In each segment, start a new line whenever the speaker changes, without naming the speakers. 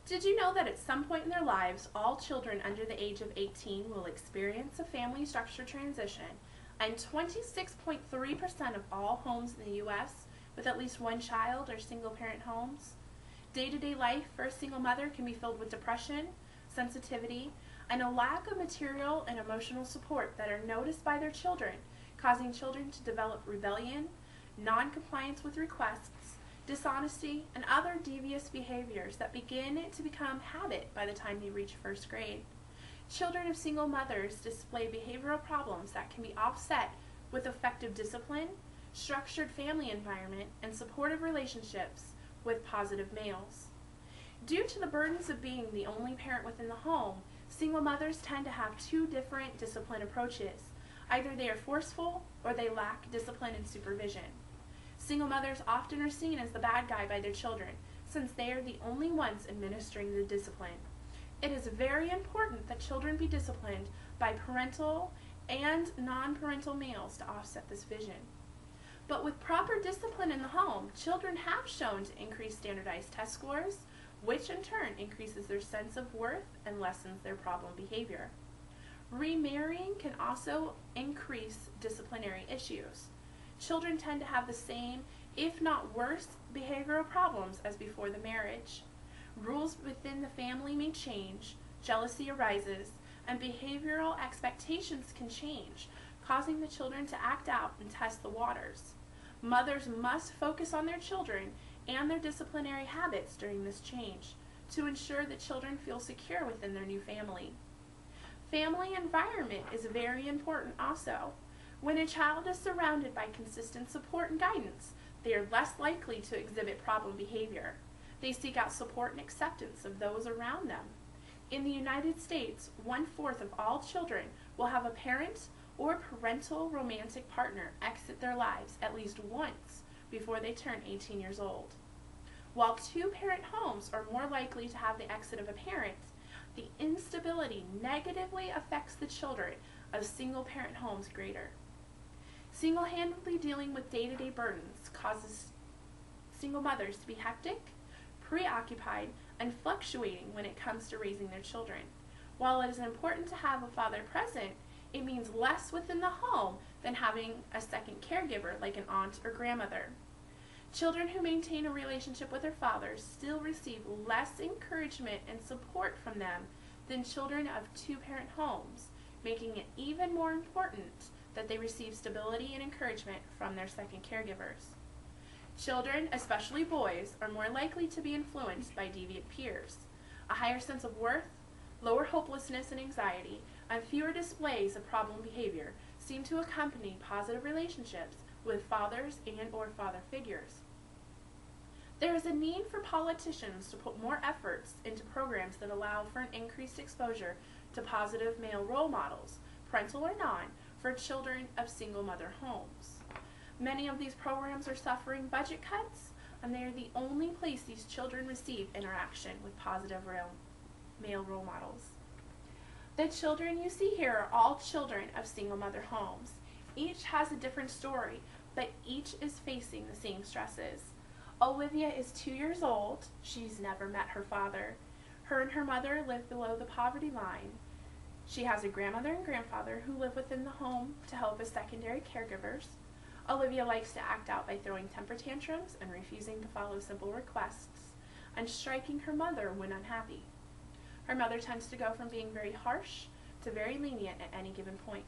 Did you know that at some point in their lives, all children under the age of 18 will experience a family structure transition, and 26.3% of all homes in the U.S. with at least one child are single-parent homes? Day-to-day life for a single mother can be filled with depression, sensitivity, and a lack of material and emotional support that are noticed by their children, causing children to develop rebellion, non-compliance with requests, dishonesty, and other devious behaviors that begin to become habit by the time they reach first grade. Children of single mothers display behavioral problems that can be offset with effective discipline, structured family environment, and supportive relationships with positive males. Due to the burdens of being the only parent within the home, single mothers tend to have two different discipline approaches. Either they are forceful or they lack discipline and supervision. Single mothers often are seen as the bad guy by their children, since they are the only ones administering the discipline. It is very important that children be disciplined by parental and non-parental males to offset this vision. But with proper discipline in the home, children have shown to increase standardized test scores, which in turn increases their sense of worth and lessens their problem behavior. Remarrying can also increase disciplinary issues. Children tend to have the same, if not worse, behavioral problems as before the marriage. Rules within the family may change, jealousy arises, and behavioral expectations can change, causing the children to act out and test the waters. Mothers must focus on their children and their disciplinary habits during this change to ensure that children feel secure within their new family. Family environment is very important also. When a child is surrounded by consistent support and guidance, they are less likely to exhibit problem behavior. They seek out support and acceptance of those around them. In the United States, 1/4 of all children will have a parent or parental romantic partner exit their lives at least once before they turn 18 years old. While two-parent homes are more likely to have the exit of a parent, the instability negatively affects the children of single-parent homes greater. Single-handedly dealing with day-to-day burdens causes single mothers to be hectic, preoccupied, and fluctuating when it comes to raising their children. While it is important to have a father present, it means less within the home than having a second caregiver like an aunt or grandmother. Children who maintain a relationship with their fathers still receive less encouragement and support from them than children of two-parent homes, making it even more important that they receive stability and encouragement from their second caregivers. Children, especially boys, are more likely to be influenced by deviant peers. A higher sense of worth, lower hopelessness and anxiety, and fewer displays of problem behavior seem to accompany positive relationships with fathers and or father figures. There is a need for politicians to put more efforts into programs that allow for an increased exposure to positive male role models, parental or non, for children of single mother homes. Many of these programs are suffering budget cuts, and they are the only place these children receive interaction with positive male role models. The children you see here are all children of single mother homes. Each has a different story, but each is facing the same stresses. Olivia is 2 years old. She's never met her father. Her and her mother live below the poverty line. She has a grandmother and grandfather who live within the home to help as secondary caregivers. Olivia likes to act out by throwing temper tantrums and refusing to follow simple requests, and striking her mother when unhappy. Her mother tends to go from being very harsh to very lenient at any given point.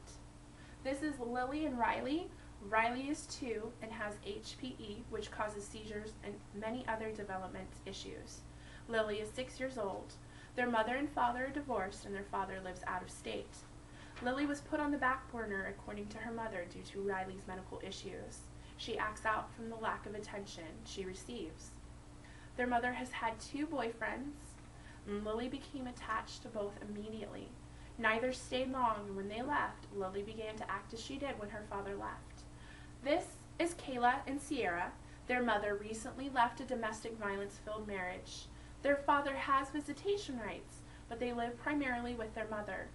This is Lily and Riley. Riley is 2 and has HPE, which causes seizures and many other development issues. Lily is 6 years old. Their mother and father are divorced, and their father lives out of state. Lily was put on the back burner according to her mother due to Riley's medical issues. She acts out from the lack of attention she receives. Their mother has had 2 boyfriends, and Lily became attached to both immediately. Neither stayed long, and when they left, Lily began to act as she did when her father left. This is Kayla and Sierra. Their mother recently left a domestic violence-filled marriage. Their father has visitation rights, but they live primarily with their mother.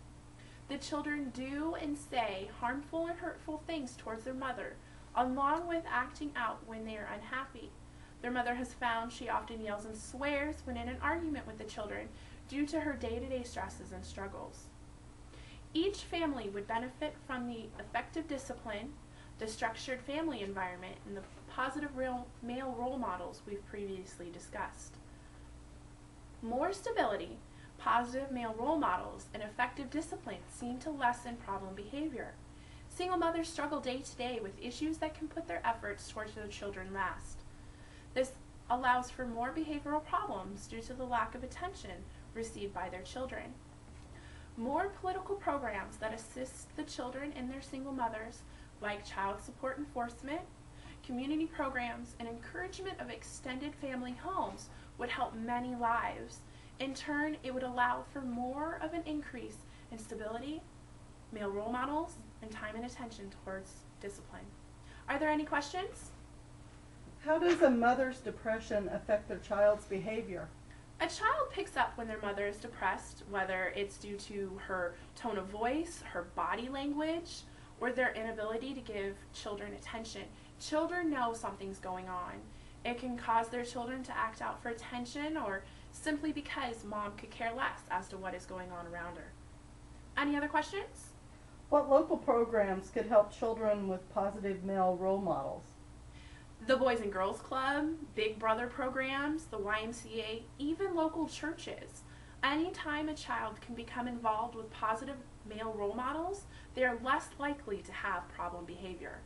The children do and say harmful and hurtful things towards their mother, along with acting out when they are unhappy. Their mother has found she often yells and swears when in an argument with the children due to her day-to-day stresses and struggles. Each family would benefit from the effective discipline, the structured family environment, and the positive male role models we've previously discussed. More stability, positive male role models, and effective discipline seem to lessen problem behavior. Single mothers struggle day to day with issues that can put their efforts towards their children last. This allows for more behavioral problems due to the lack of attention received by their children. More political programs that assist the children and their single mothers, like child support enforcement, community programs, and encouragement of extended family homes, would help many lives. In turn, it would allow for more of an increase in stability, male role models, and time and attention towards discipline. Are there any questions?
How does a mother's depression affect their child's behavior?
A child picks up when their mother is depressed, whether it's due to her tone of voice, her body language, or their inability to give children attention. Children know something's going on. It can cause their children to act out for attention or simply because mom could care less as to what is going on around her. Any other questions?
What local programs could help children with positive male role models?
The Boys and Girls Club, Big Brother programs, the YMCA, even local churches. Anytime a child can become involved with positive male role models, they are less likely to have problem behavior.